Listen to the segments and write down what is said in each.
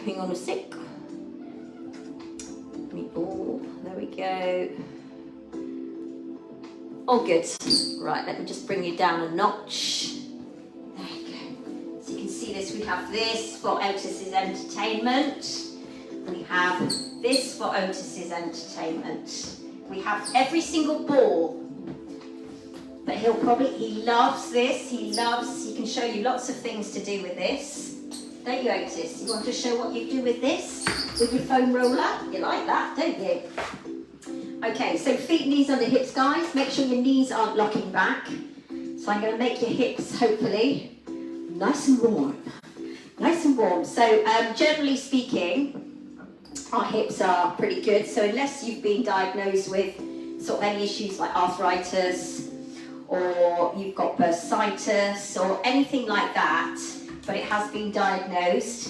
Hang on a sec. Oh, there we go. Oh, good. Right, let me just bring you down a notch. There you go. So you can see this. We have this for Otis's entertainment. We have this for Otis's entertainment. We have every single ball. But he loves this. He can show you lots of things to do with this. Don't you, Otis? You want to show what you do with this? With your foam roller? You like that, don't you? Okay, so feet, knees under hips, guys. Make sure your knees aren't locking back. So I'm going to make your hips, hopefully, nice and warm. Nice and warm. So generally speaking, our hips are pretty good. So unless you've been diagnosed with sort of any issues like arthritis, or you've got bursitis, or anything like that, but it has been diagnosed,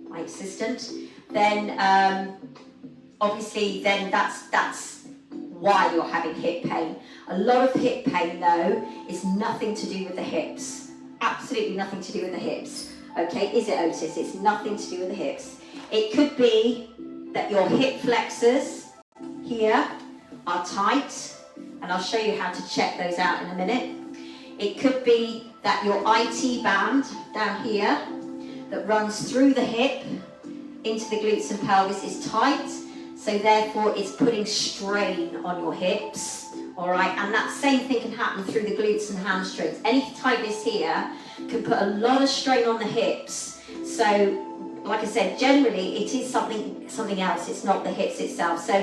my assistant, then obviously then that's why you're having hip pain. A lot of hip pain though is nothing to do with the hips. Absolutely nothing to do with the hips. Okay, is it, Otis? It's nothing to do with the hips. It could be that your hip flexors here are tight, and I'll show you how to check those out in a minute. It could be that your IT band down here that runs through the hip into the glutes and pelvis is tight, so therefore it's putting strain on your hips, all right? And that same thing can happen through the glutes and hamstrings. Any tightness here can put a lot of strain on the hips. So, like I said, generally it is something else, it's not the hips itself. So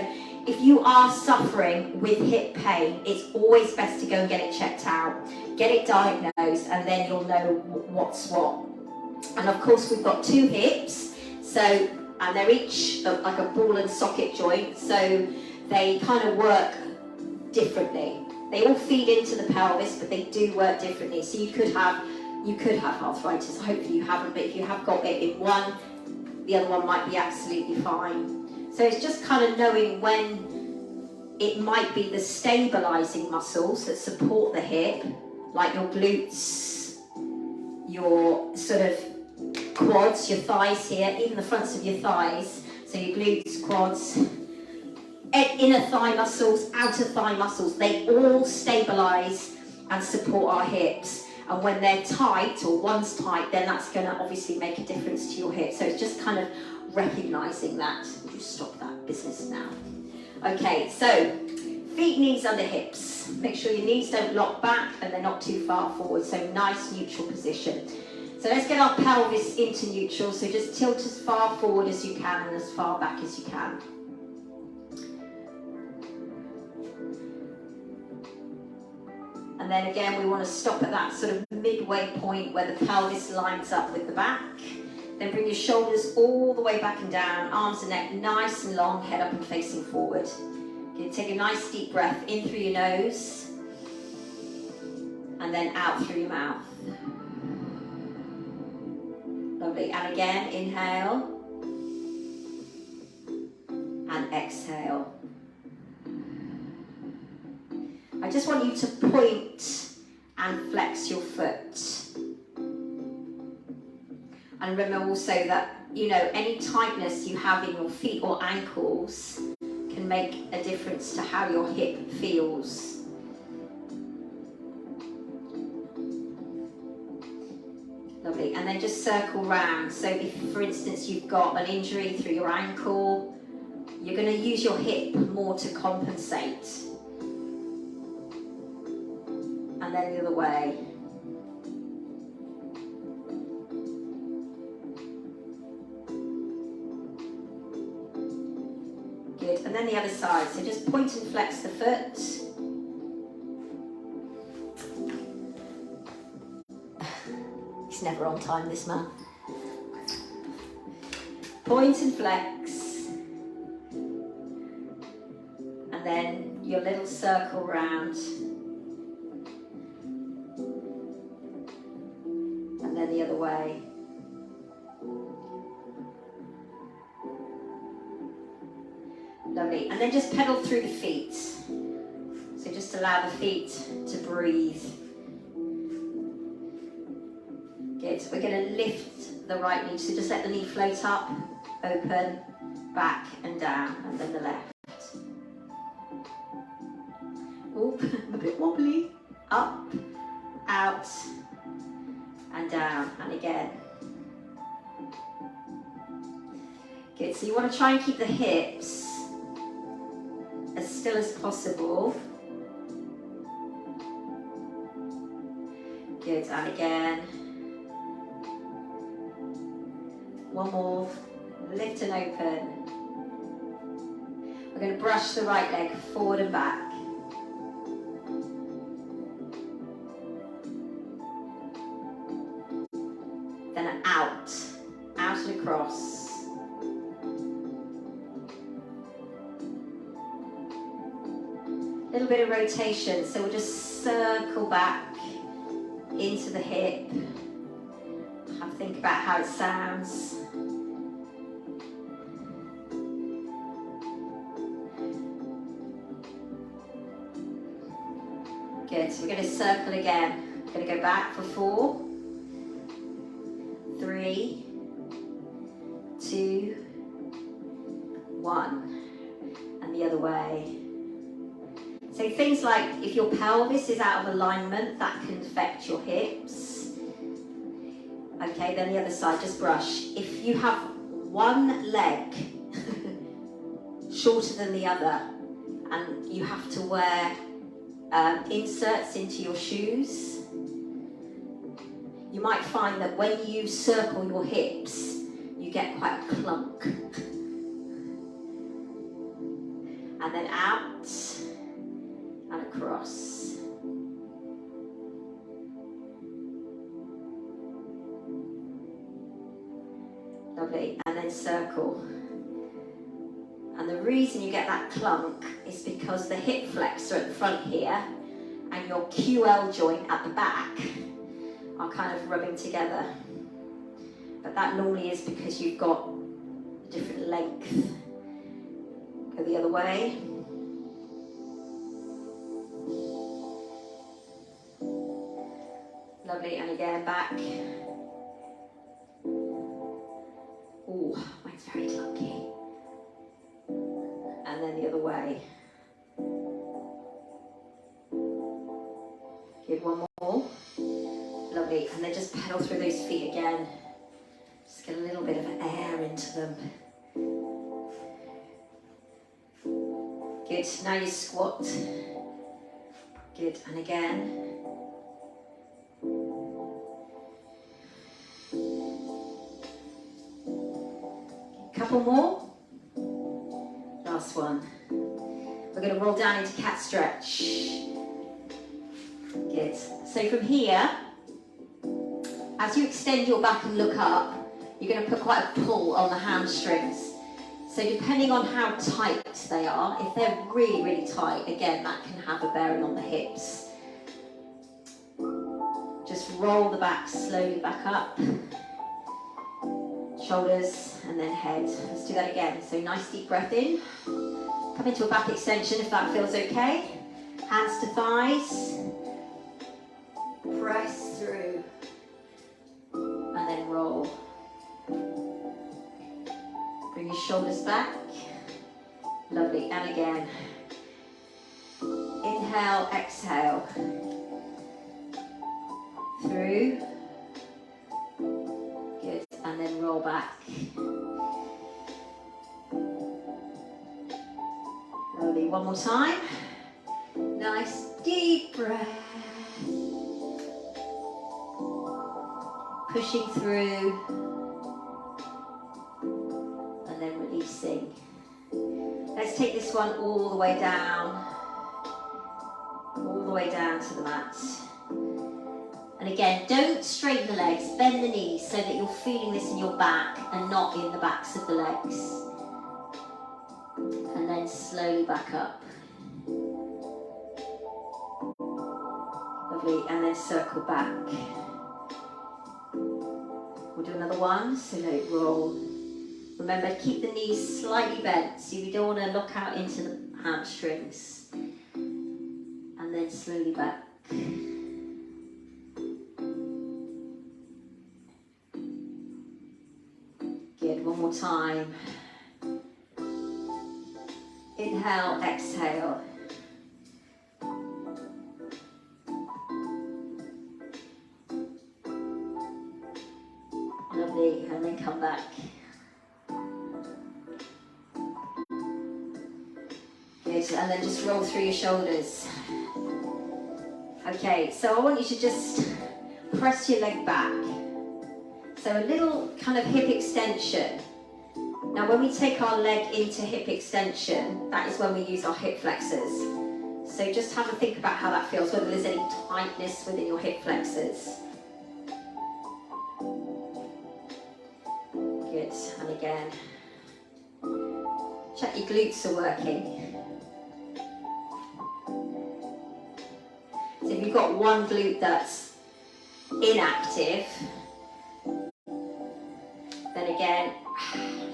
if you are suffering with hip pain, it's always best to go and get it checked out, get it diagnosed, and then you'll know what's what. And of course we've got two hips, and they're each like a ball and socket joint, so they kind of work differently. They all feed into the pelvis, but they do work differently. So you could have arthritis. Hopefully you haven't, but if you have got it in one, the other one might be absolutely fine. So it's just kind of knowing when it might be the stabilizing muscles that support the hip, like your glutes, your sort of quads, your thighs here, even the fronts of your thighs. So your glutes, quads, inner thigh muscles, outer thigh muscles, they all stabilize and support our hips. And when they're tight, or one's tight, then that's going to obviously make a difference to your hip. So it's just kind of recognizing that. We'll just stop that business now. Okay, so feet, knees under hips. Make sure your knees don't lock back and they're not too far forward. So nice neutral position. So let's get our pelvis into neutral. So just tilt as far forward as you can and as far back as you can. And then again, we want to stop at that sort of midway point where the pelvis lines up with the back. Then bring your shoulders all the way back and down, arms and neck nice and long, head up and facing forward. Okay, take a nice deep breath in through your nose and then out through your mouth. Lovely. And again, inhale and exhale. I just want you to point and flex your foot. And remember also that, you know, any tightness you have in your feet or ankles can make a difference to how your hip feels. Lovely. And then just circle round. So if, for instance, you've got an injury through your ankle, you're going to use your hip more to compensate. And then the other way. Good, and then the other side. So just point and flex the foot. He's never on time, this man. Point and flex. And then your little circle round. And then the other way. Lovely. And then just pedal through the feet. So just allow the feet to breathe. Good. We're going to lift the right knee. So just let the knee float up, open, back and down, and then the left. Oh, a bit wobbly. Up, out, and down, and again. Good, so you want to try and keep the hips as still as possible. Good, and again. One more, lift and open. We're going to brush the right leg forward and back. Then out and across. A little bit of rotation, so we'll just circle back into the hip. Have a think about how it sounds. Good, so we're going to circle again. We're going to go back for 4, 3, 2, 1, and the other way. So things like if your pelvis is out of alignment, that can affect your hips. Okay, then the other side, just brush. If you have one leg shorter than the other and you have to wear inserts into your shoes, you might find that when you circle your hips, you get quite a clunk. And then out and across. Lovely, and then circle. And the reason you get that clunk is because the hip flexor at the front here and your QL joint at the back are kind of rubbing together. But that normally is because you've got a different length. Go the other way. Lovely, and again back. Oh, mine's very clunky. And then the other way. Good, one more. Lovely, and then just pedal through those feet again. Just get a little bit of air into them. Good, now you squat. Good, and again. Couple more. Last one. We're going to roll down into cat stretch. Good. So from here, as you extend your back and look up, you're going to put quite a pull on the hamstrings. So depending on how tight they are, if they're really, really tight, again, that can have a bearing on the hips. Just roll the back slowly back up. Shoulders and then head. Let's do that again. So nice deep breath in. Come into a back extension if that feels okay. Hands to thighs. Press through. And then roll. Bring your shoulders back. Lovely. And again. Inhale, exhale. Through. Good. And then roll back. Lovely. One more time. Nice deep breath. Pushing through. And then releasing. Let's take this one all the way down. All the way down to the mat. And again, don't straighten the legs, bend the knees so that you're feeling this in your back and not in the backs of the legs. And then slowly back up. Lovely, and then circle back. We'll do another one, so let roll. Remember, keep the knees slightly bent, so you don't want to lock out into the hamstrings. And then slowly back. more time. Inhale, exhale. Lovely, and then come back. Good, and then just roll through your shoulders. Okay, so I want you to just press your leg back. So a little kind of hip extension. Now when we take our leg into hip extension, that is when we use our hip flexors. So just have a think about how that feels, whether there's any tightness within your hip flexors. Good, and again. Check your glutes are working. So if you've got one glute that's inactive, then again,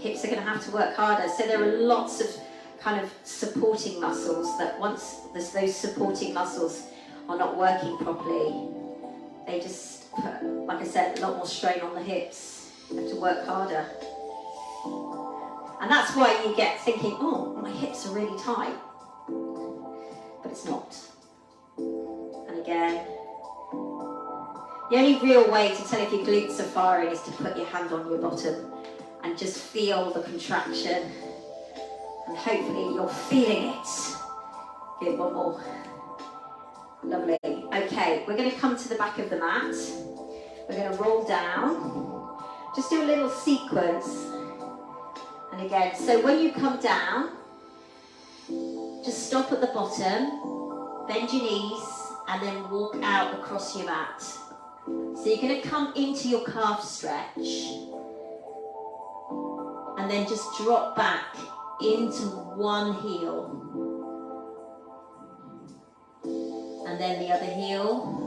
hips are going to have to work harder. So there are lots of kind of supporting muscles that once those supporting muscles are not working properly, they just put, like I said, a lot more strain on the hips. You have to work harder. And that's why you get thinking, oh, my hips are really tight. But it's not. And again, the only real way to tell if your glutes are firing is to put your hand on your bottom and just feel the contraction. And hopefully you're feeling it. Good, one more. Lovely. Okay, we're going to come to the back of the mat. We're going to roll down. Just do a little sequence. And again, so when you come down, just stop at the bottom, bend your knees, and then walk out across your mat. So you're going to come into your calf stretch and then just drop back into one heel and then the other heel.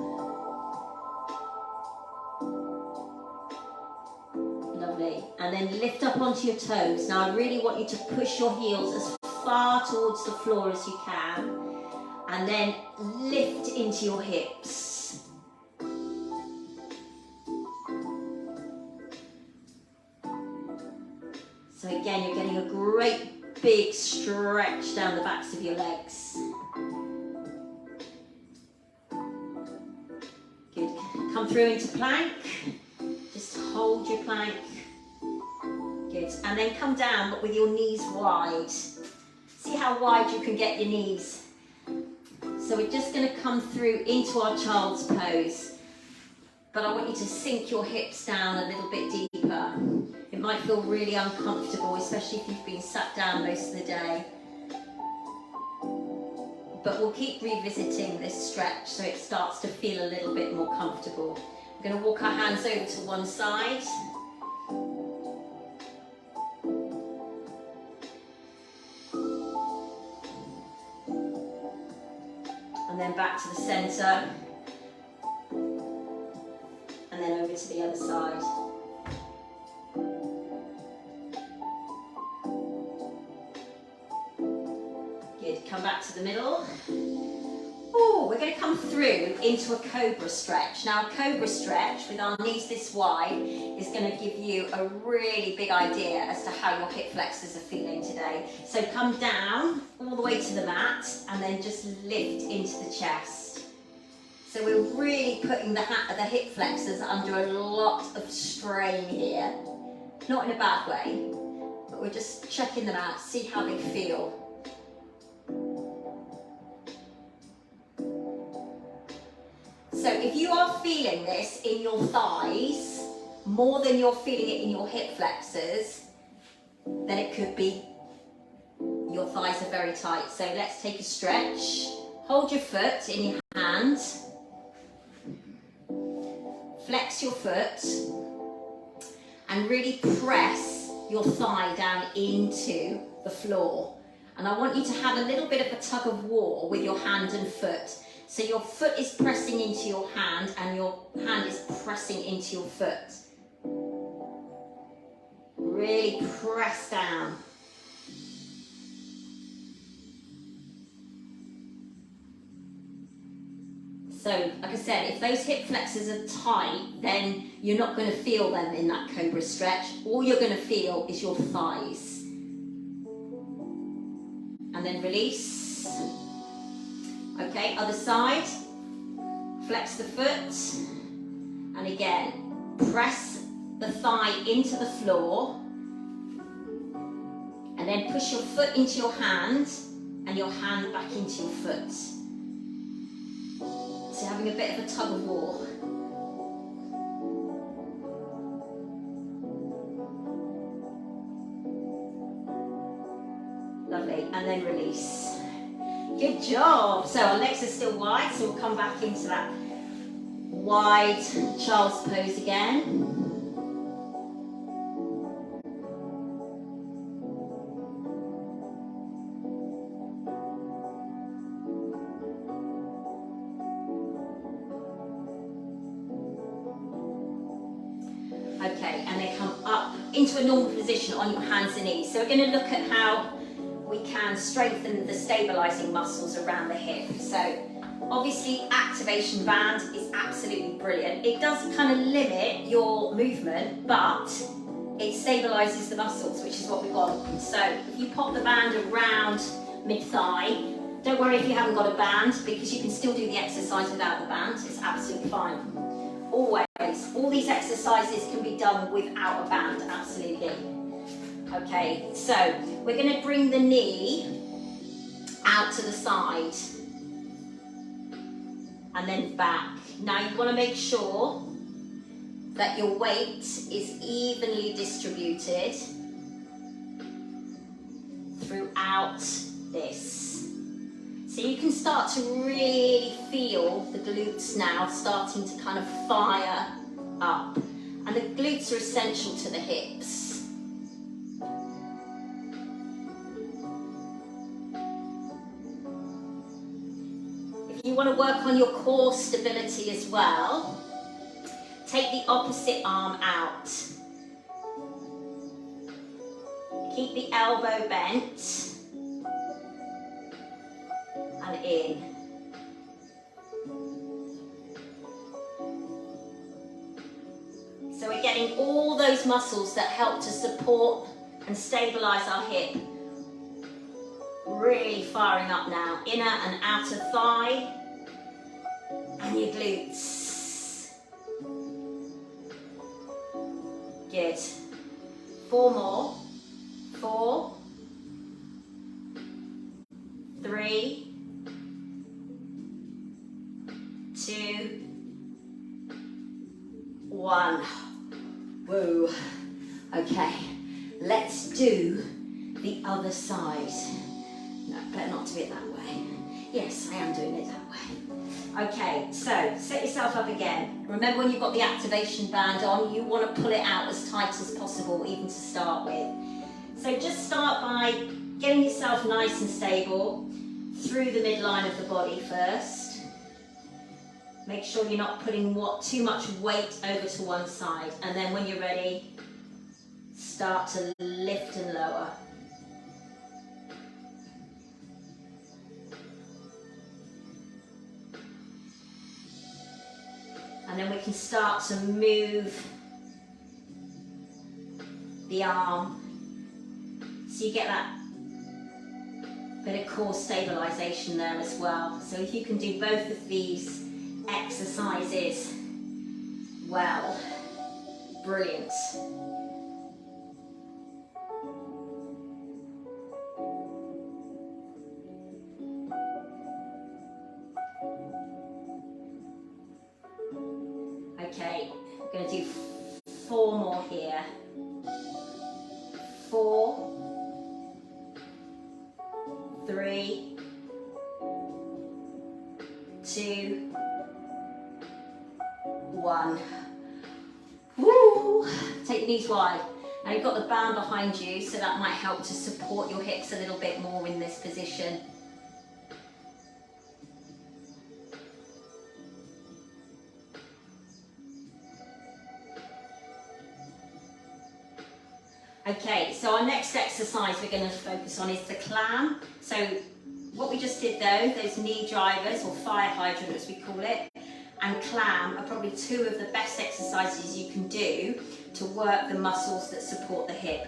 Lovely. And then lift up onto your toes. Now I really want you to push your heels as far towards the floor as you can and then lift into your hips. So again, you're getting a great big stretch down the backs of your legs. Good. Come through into plank. Just hold your plank. Good. And then come down, but with your knees wide. See how wide you can get your knees. So we're just going to come through into our child's pose. But I want you to sink your hips down a little bit deeper. It might feel really uncomfortable, especially if you've been sat down most of the day. But we'll keep revisiting this stretch so it starts to feel a little bit more comfortable. We're going to walk our hands over to one side. And then back to the centre. And then over to the other side. Good, come back to the middle. Oh, we're going to come through into a cobra stretch. Now a cobra stretch with our knees this wide is going to give you a really big idea as to how your hip flexors are feeling today. So come down all the way to the mat and then just lift into the chest. So we're really putting the hip flexors under a lot of strain here. Not in a bad way, but we're just checking them out, see how they feel. So if you are feeling this in your thighs, more than you're feeling it in your hip flexors, then it could be your thighs are very tight. So let's take a stretch. Hold your foot in your hand. Flex your foot and really press your thigh down into the floor. And I want you to have a little bit of a tug of war with your hand and foot. So your foot is pressing into your hand and your hand is pressing into your foot. Really press down. So, like I said, if those hip flexors are tight, then you're not going to feel them in that cobra stretch. All you're going to feel is your thighs. And then release. Okay, other side. Flex the foot. And again, press the thigh into the floor. And then push your foot into your hand and your hand back into your foot. So having a bit of a tug of war. Lovely, and then release. Good job. So our legs are still wide, so we'll come back into that wide child's pose again. Okay, and then come up into a normal position on your hands and knees. So we're going to look at how we can strengthen the stabilizing muscles around the hip. So obviously activation band is absolutely brilliant. It does kind of limit your movement, but it stabilizes the muscles, which is what we want. So if you pop the band around mid-thigh, don't worry if you haven't got a band, because you can still do the exercise without the band. It's absolutely fine. Always. All these exercises can be done without a band, absolutely. Okay, so we're going to bring the knee out to the side and then back. Now you want to make sure that your weight is evenly distributed throughout this. So you can start to really feel the glutes now starting to kind of fire up. And the glutes are essential to the hips. If you want to work on your core stability as well, take the opposite arm out. Keep the elbow bent. And in. So we're getting all those muscles that help to support and stabilize our hip really firing up now. Inner and outer thigh and your glutes. Good. 4 more. 4, 3, 2, 1. Whoa. Okay, let's do the other side. No, better not do it that way. Yes, I am doing it that way. Okay, so set yourself up again. Remember, when you've got the activation band on, you want to pull it out as tight as possible, even to start with. So just start by getting yourself nice and stable through the midline of the body first. Make sure you're not putting too much weight over to one side. And then when you're ready, start to lift and lower. And then we can start to move the arm. So you get that bit of core stabilization there as well. So if you can do both of these exercises well, brilliant. Okay, we're going to do 4 more here. 4, 3, 2, 1. Woo! Take your knees wide. Now you've got the band behind you, so that might help to support your hips a little bit more in this position. Okay, so our next exercise we're going to focus on is the clam. So what we just did though, those knee drivers, or fire hydrant as we call it, and clam are probably two of the best exercises you can do to work the muscles that support the hip.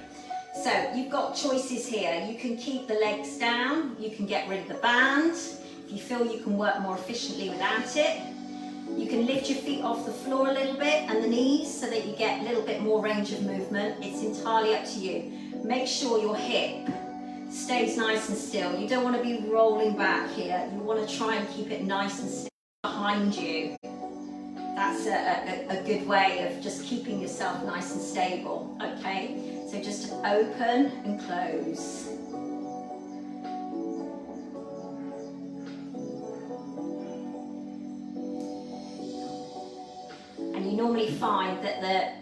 So you've got choices here. You can keep the legs down, you can get rid of the band. If you feel you can work more efficiently without it, you can lift your feet off the floor a little bit and the knees so that you get a little bit more range of movement. It's entirely up to you. Make sure your hip stays nice and still. You don't want to be rolling back here. You want to try and keep it nice and still behind you. That's a good way of just keeping yourself nice and stable, okay? So just open and close. And you normally find that the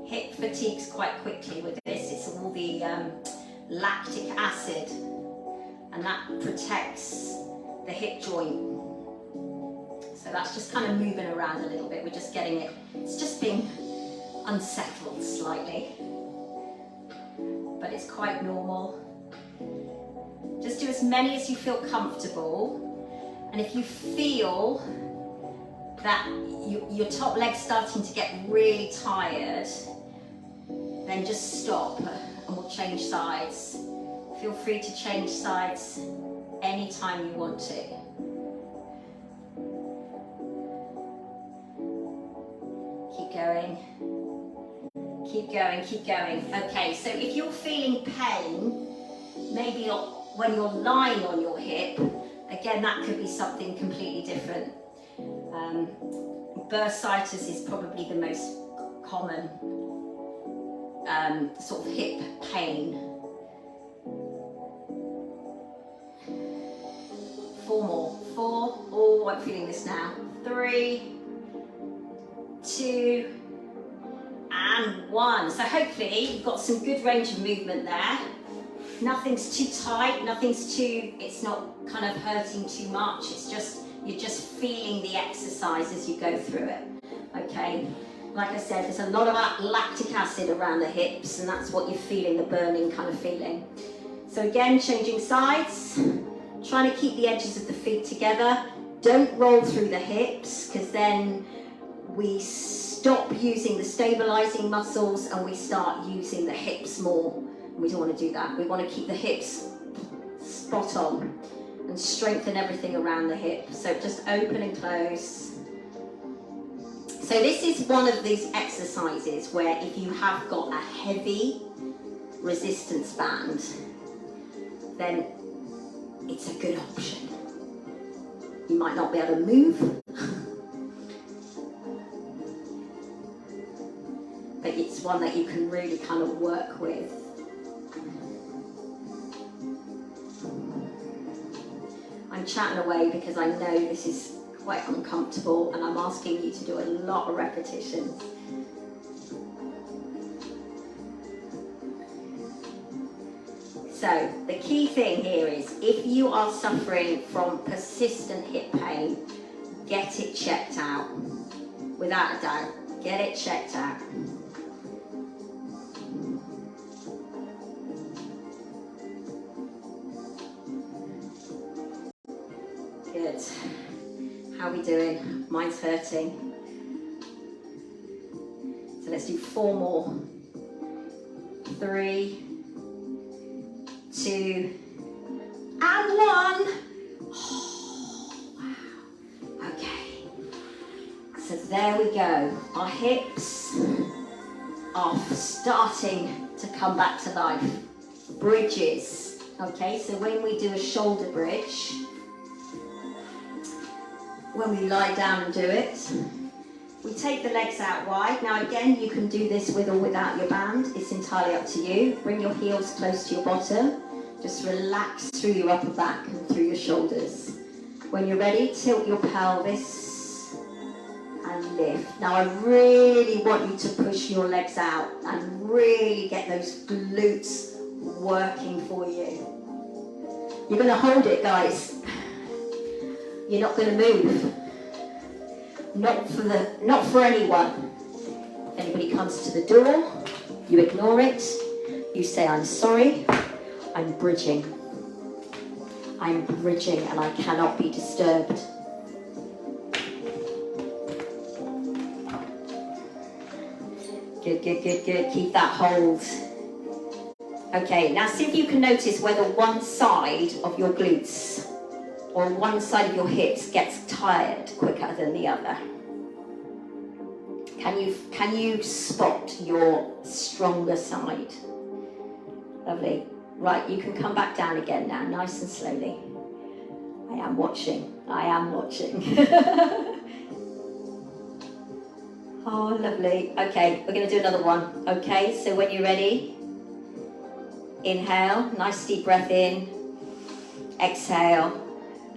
hip fatigues quite quickly with this. It's all the lactic acid, and that protects the hip joint. So that's just kind of moving around a little bit. We're just getting it, it's just being unsettled slightly. But it's quite normal. Just do as many as you feel comfortable. And if you feel that your top leg's starting to get really tired, then just stop and we'll change sides. Feel free to change sides anytime you want to. Keep going. Keep going, keep going. Okay, so if you're feeling pain, maybe when you're lying on your hip, again, that could be something completely different. Bursitis is probably the most common sort of hip pain. 4 more. 4. Oh, I'm feeling this now. 3, 2, and 1. So hopefully you've got some good range of movement there. Nothing's too tight, it's not kind of hurting too much. It's just, you're just feeling the exercise as you go through it. Okay, like I said, there's a lot of lactic acid around the hips, and that's what you're feeling, the burning kind of feeling. So again, changing sides, trying to keep the edges of the feet together. Don't roll through the hips, because then we stop using the stabilizing muscles and we start using the hips more. We don't want to do that. We want to keep the hips spot on and strengthen everything around the hip. So just open and close. So this is one of these exercises where if you have got a heavy resistance band, then it's a good option. You might not be able to move, but it's one that you can really kind of work with. I'm chatting away because I know this is quite uncomfortable and I'm asking you to do a lot of repetitions. So the key thing here is if you are suffering from persistent hip pain, get it checked out. Without a doubt, get it checked out. Good. How are we doing? Mine's hurting. So let's do 4 more. 3, 2, and 1. Oh, wow. Okay. So there we go. Our hips are starting to come back to life. Bridges. Okay, so when we do a shoulder bridge, when we lie down and do it, we take the legs out wide. Now again, you can do this with or without your band. It's entirely up to you. Bring your heels close to your bottom. Just relax through your upper back and through your shoulders. When you're ready, tilt your pelvis and lift. Now I really want you to push your legs out and really get those glutes working for you. You're going to hold it, guys. You're not going to move. Not for anyone. If anybody comes to the door, you ignore it. You say, I'm sorry, I'm bridging. I'm bridging and I cannot be disturbed. Good, good, good, good. Keep that hold. Okay, now see if you can notice whether one side of your glutes or one side of your hips gets tired quicker than the other. Can you spot your stronger side? Lovely. Right, you can come back down again now, nice and slowly. I am watching. Oh, lovely. Okay, we're going to do another one. Okay, so when you're ready, inhale, nice deep breath in, exhale,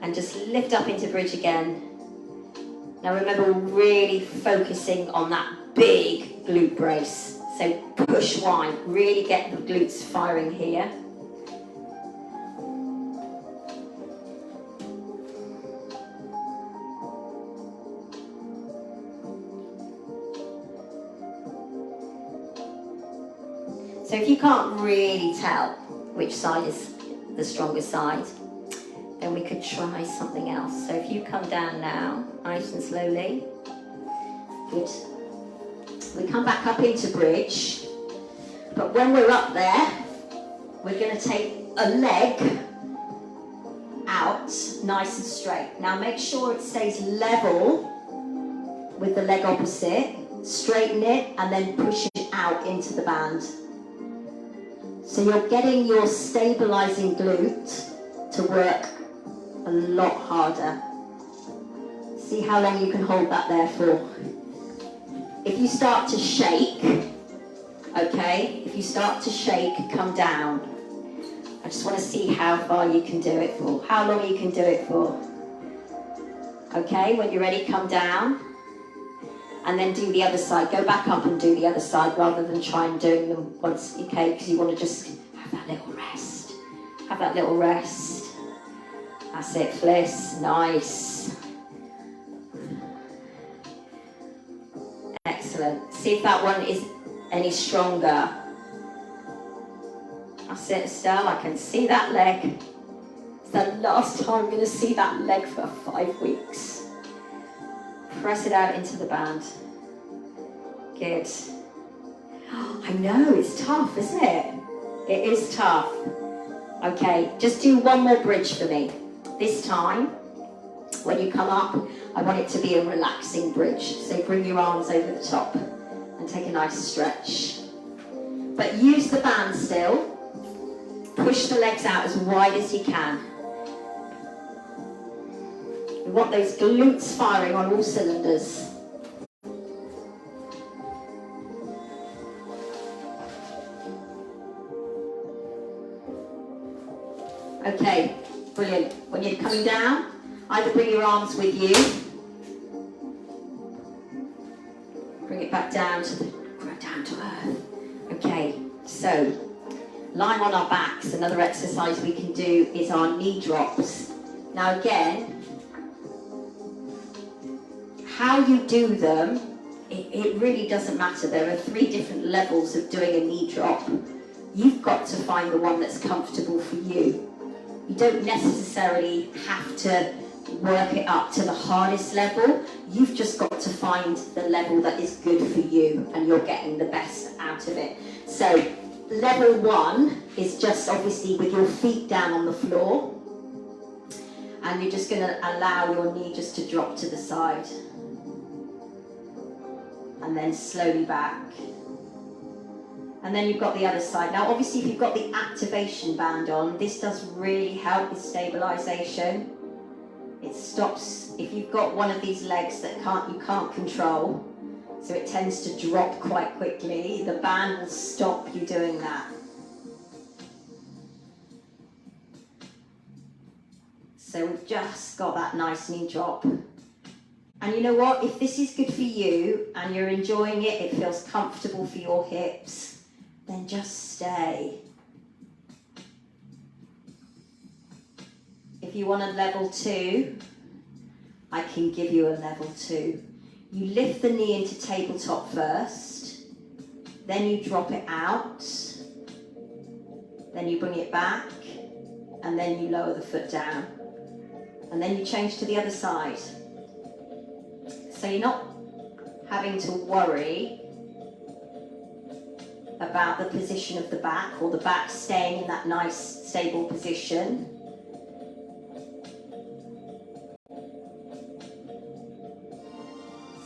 and just lift up into bridge again. Now remember, we're really focusing on that big glute brace. So push wide, really get the glutes firing here. So if you can't really tell which side is the strongest side, then we could try something else. So if you come down now, nice and slowly. Good. We come back up into bridge, but when we're up there, we're going to take a leg out nice and straight. Now make sure it stays level with the leg opposite, straighten it, and then push it out into the band. So you're getting your stabilizing glute to work a lot harder. See how long you can hold that there for. If you start to shake, okay, if you start to shake, come down. I just want to see how far you can do it for, how long you can do it for. Okay, when you're ready, come down. And then do the other side. Go back up and do the other side rather than try and doing them once, okay, because you want to just have that little rest. Have that little rest. That's it, Fliss. Nice. Excellent. See if that one is any stronger. That's it, Estelle. I can see that leg. It's the last time I'm going to see that leg for 5 weeks. Press it out into the band. Good. Oh, I know, it's tough, isn't it? It is tough. Okay, just do one more bridge for me. This time, when you come up, I want it to be a relaxing bridge. So bring your arms over the top and take a nice stretch. But use the band still. Push the legs out as wide as you can. We want those glutes firing on all cylinders. Okay, brilliant. When you're coming down, either bring your arms with you, bring it back down to earth. Okay, so lying on our backs, another exercise we can do is our knee drops. Now again, how you do them, it really doesn't matter. There are 3 different levels of doing a knee drop. You've got to find the one that's comfortable for you. You don't necessarily have to work it up to the hardest level. You've just got to find the level that is good for you and you're getting the best out of it. So level 1 is just obviously with your feet down on the floor, and you're just going to allow your knee just to drop to the side. And then slowly back. And then you've got the other side. Now obviously if you've got the activation band on, this does really help with stabilization. It stops, if you've got one of these legs that you can't control, so it tends to drop quite quickly, the band will stop you doing that. So we've just got that nice knee drop. And you know what, if this is good for you and you're enjoying it, it feels comfortable for your hips, then just stay. If you want a level 2, I can give you a level 2. You lift the knee into tabletop first, then you drop it out, then you bring it back, and then you lower the foot down. And then you change to the other side. So you're not having to worry about the position of the back, or the back staying in that nice stable position.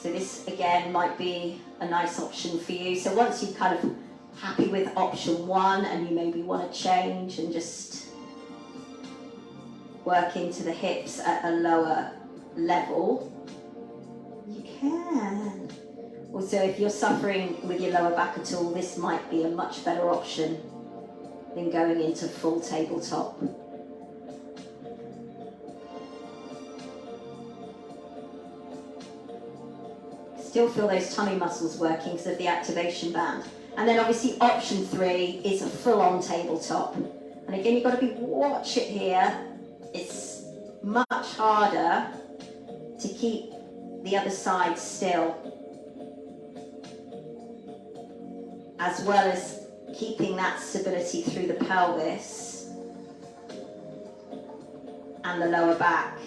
So this again might be a nice option for you. So once you're kind of happy with option one and you maybe want to change and just work into the hips at a lower level, you can. Also, if you're suffering with your lower back at all, this might be a much better option than going into full tabletop. Still feel those tummy muscles working because of the activation band. And then obviously option 3 is a full-on tabletop. And again, you've got to watch it here. It's much harder to keep the other side still, as well as keeping that stability through the pelvis and the lower back.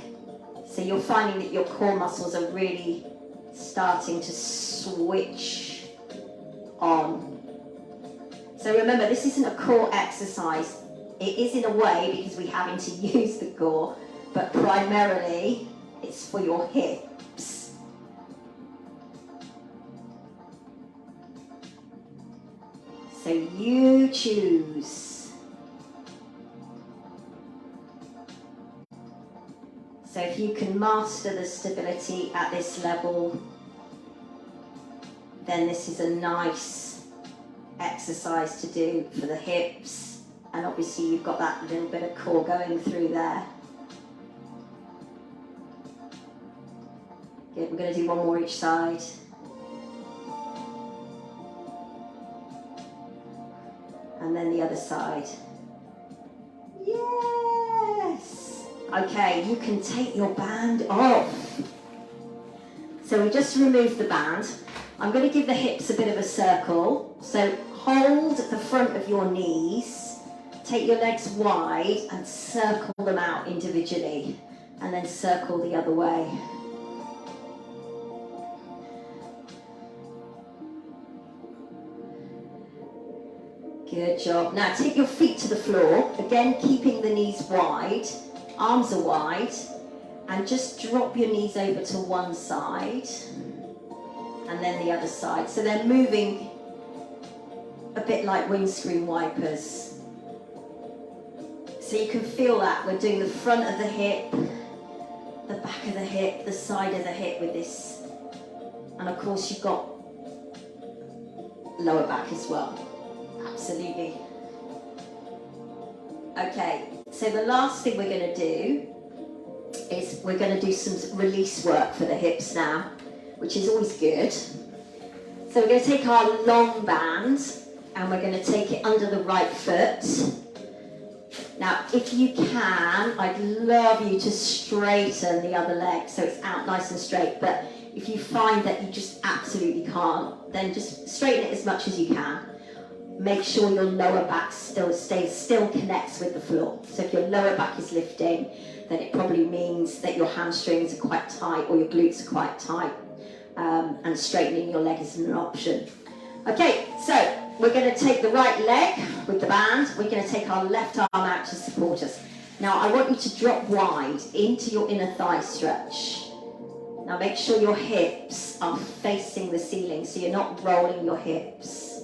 So you're finding that your core muscles are really starting to switch on. So remember, this isn't a core exercise. It is in a way because we're having to use the core, but primarily it's for your hips. So you choose. So if you can master the stability at this level, then this is a nice exercise to do for the hips. And obviously you've got that little bit of core going through there. Good, we're going to do one more each side. And then the other side. Yes! Okay, you can take your band off. So we just removed the band. I'm going to give the hips a bit of a circle. So hold the front of your knees, take your legs wide and circle them out individually, and then circle the other way. Good job. Now take your feet to the floor, again keeping the knees wide, arms are wide, and just drop your knees over to one side and then the other side. So they're moving a bit like windscreen wipers. So you can feel that. We're doing the front of the hip, the back of the hip, the side of the hip with this. And of course you've got lower back as well. Absolutely. Okay, so the last thing we're going to do is we're going to do some release work for the hips now, which is always good. So we're going to take our long band and we're going to take it under the right foot. Now, if you can, I'd love you to straighten the other leg so it's out nice and straight, but if you find that you just absolutely can't, then just straighten it as much as you can. Make sure your lower back still connects with the floor. So if your lower back is lifting, then it probably means that your hamstrings are quite tight or your glutes are quite tight, and straightening your leg isn't an option. Okay, so we're going to take the right leg with the band. We're going to take our left arm out to support us. Now I want you to drop wide into your inner thigh stretch. Now make sure your hips are facing the ceiling so you're not rolling your hips.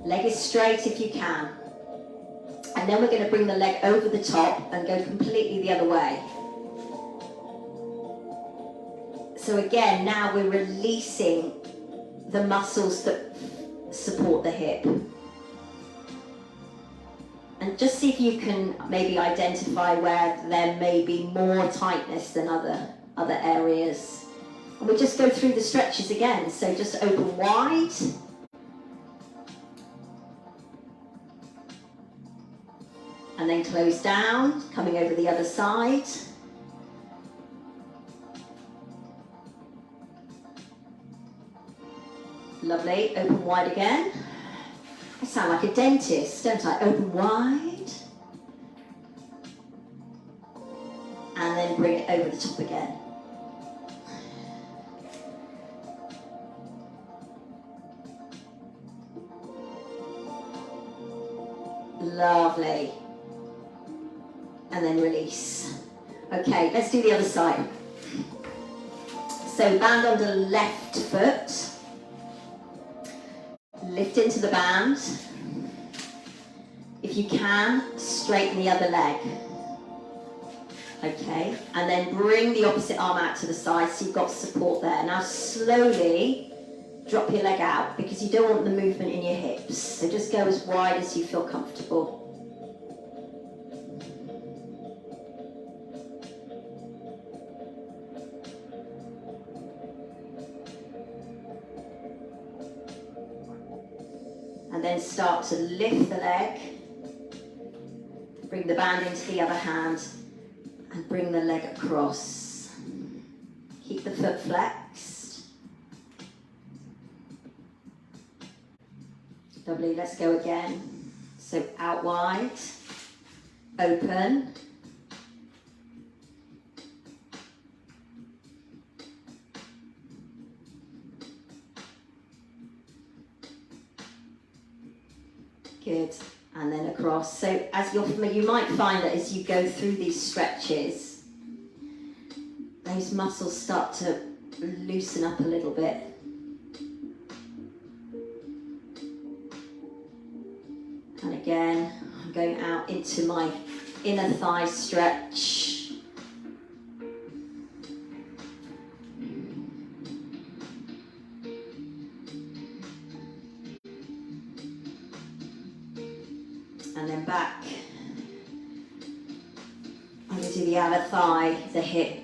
Leg is straight if you can. And then we're going to bring the leg over the top and go completely the other way. So again, now we're releasing the muscles that support the hip. And just see if you can maybe identify where there may be more tightness than other areas. And we just go through the stretches again. So just open wide. And then close down, coming over the other side. Lovely, open wide again. I sound like a dentist, don't I? Open wide. And then bring it over the top again. Lovely. And then release. Okay, let's do the other side. So band under left foot. Lift into the band. If you can, straighten the other leg. Okay, and then bring the opposite arm out to the side so you've got support there. Now slowly drop your leg out because you don't want the movement in your hips. So just go as wide as you feel comfortable. And then start to lift the leg. Bring the band into the other hand and bring the leg across. Keep the foot flexed. Lovely, let's go again. So out wide, open. Good, and then across. So as you might find that as you go through these stretches, those muscles start to loosen up a little bit. And again, I'm going out into my inner thigh stretch. And then back. I'm going to do the outer thigh, the hip,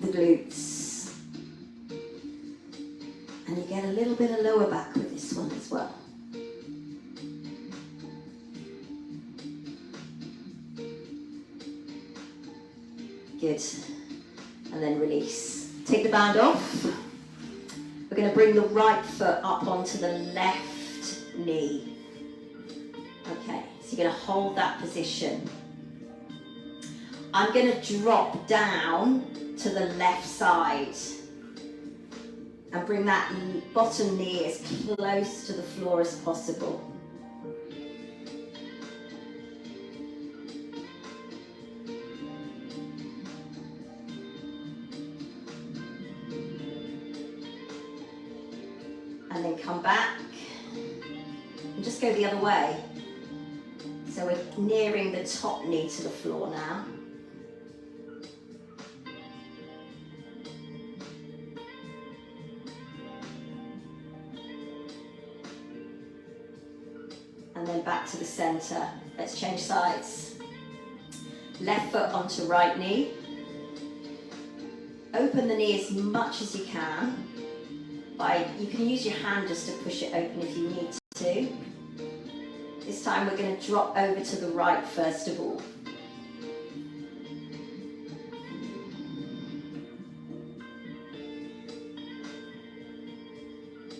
the glutes. And you get a little bit of lower back with this one as well. Good. And then release. Take the band off. We're going to bring the right foot up onto the left knee. Okay, so you're going to hold that position. I'm going to drop down to the left side and bring that bottom knee as close to the floor as possible. And then come back and just go the other way. So we're nearing the top knee to the floor now. And then back to the center. Let's change sides. Left foot onto right knee. Open the knee as much as you can. You can use your hand just to push it open if you need to. This time we're going to drop over to the right first of all.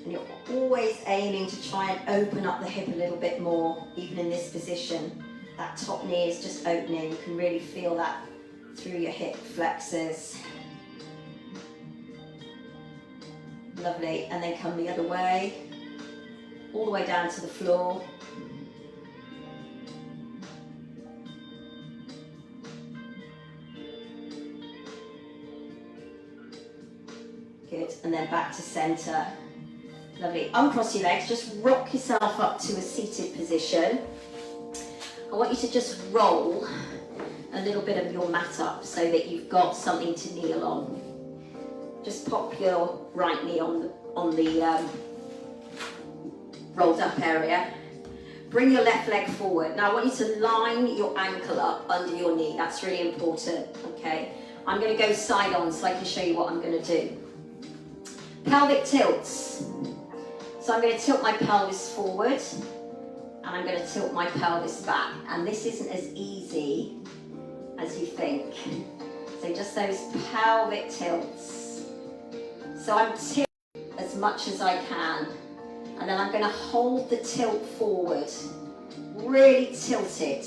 And you're always aiming to try and open up the hip a little bit more, even in this position. That top knee is just opening. You can really feel that through your hip flexors. Lovely, and then come the other way, all the way down to the floor. Good, and then back to center. Lovely, uncross your legs, just rock yourself up to a seated position. I want you to just roll a little bit of your mat up so that you've got something to kneel on. Just pop your right knee on the rolled up area. Bring your left leg forward. Now I want you to line your ankle up under your knee. That's really important, okay? I'm going to go side on so I can show you what I'm going to do. Pelvic tilts. So I'm going to tilt my pelvis forward and I'm going to tilt my pelvis back. And this isn't as easy as you think. So just those pelvic tilts. So I'm tilting as much as I can, and then I'm going to hold the tilt forward, really tilt it,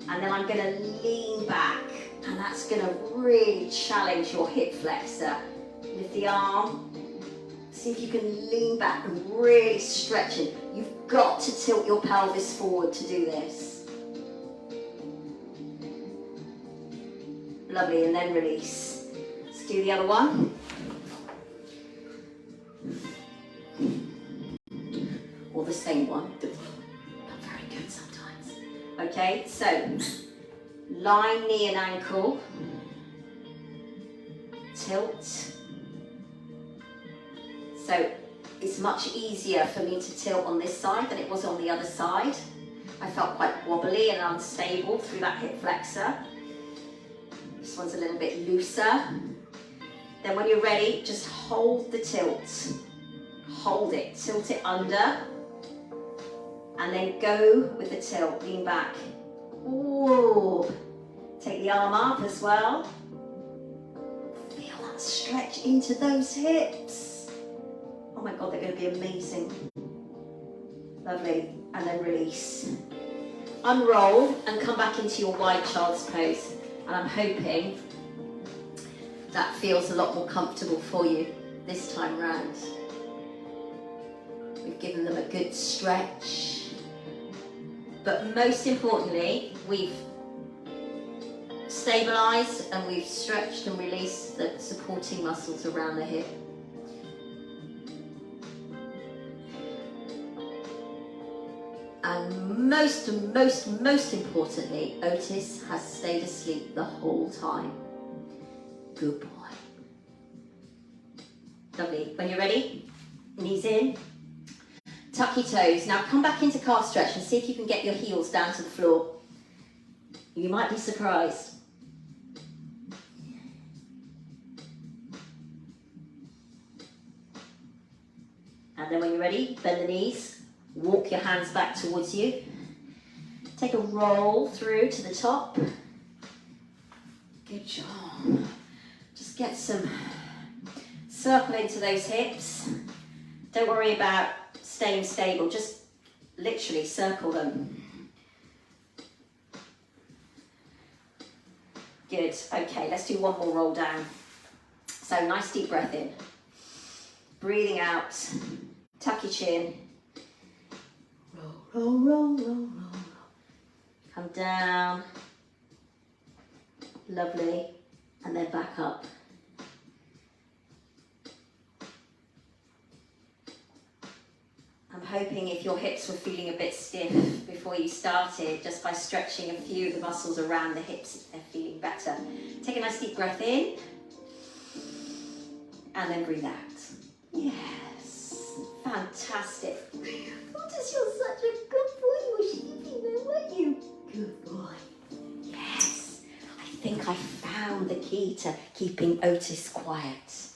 and then I'm going to lean back, and that's going to really challenge your hip flexor. Lift the arm, see if you can lean back and really stretch it. You've got to tilt your pelvis forward to do this. Lovely, and then release. Let's do the other one. Or the same one. Not very good sometimes. Okay, so line, knee and ankle. Tilt. So it's much easier for me to tilt on this side than it was on the other side. I felt quite wobbly and unstable through that hip flexor. This one's a little bit looser. Then when you're ready, just hold the tilt. Hold it, tilt it under, and then go with the tilt, lean back. Ooh. Take the arm up as well. Feel that stretch into those hips. Oh my God, they're going to be amazing. Lovely, and then release. Unroll and come back into your wide child's pose. And I'm hoping that feels a lot more comfortable for you this time round. We've given them a good stretch. But most importantly, we've stabilized and we've stretched and released the supporting muscles around the hip. And most importantly, Otis has stayed asleep the whole time. Good boy. Lovely. When you're ready, knees in, tuck your toes. Now come back into calf stretch and see if you can get your heels down to the floor. You might be surprised. And then when you're ready, bend the knees. Walk your hands back towards you. Take a roll through to the top. Good job. Just get some circle into those hips. Don't worry about staying stable. Just literally circle them. Good. Okay, let's do one more roll down. So nice deep breath in. Breathing out. Tuck your chin. Roll, roll, roll, roll, roll. Come down. Lovely. And then back up. I'm hoping if your hips were feeling a bit stiff before you started, just by stretching a few of the muscles around the hips, they're feeling better. Take a nice deep breath in. And then breathe out. Yes. Fantastic. Otis, you're such a good boy. You were sleeping there, weren't you? Good boy. Yes. I think I found the key to keeping Otis quiet.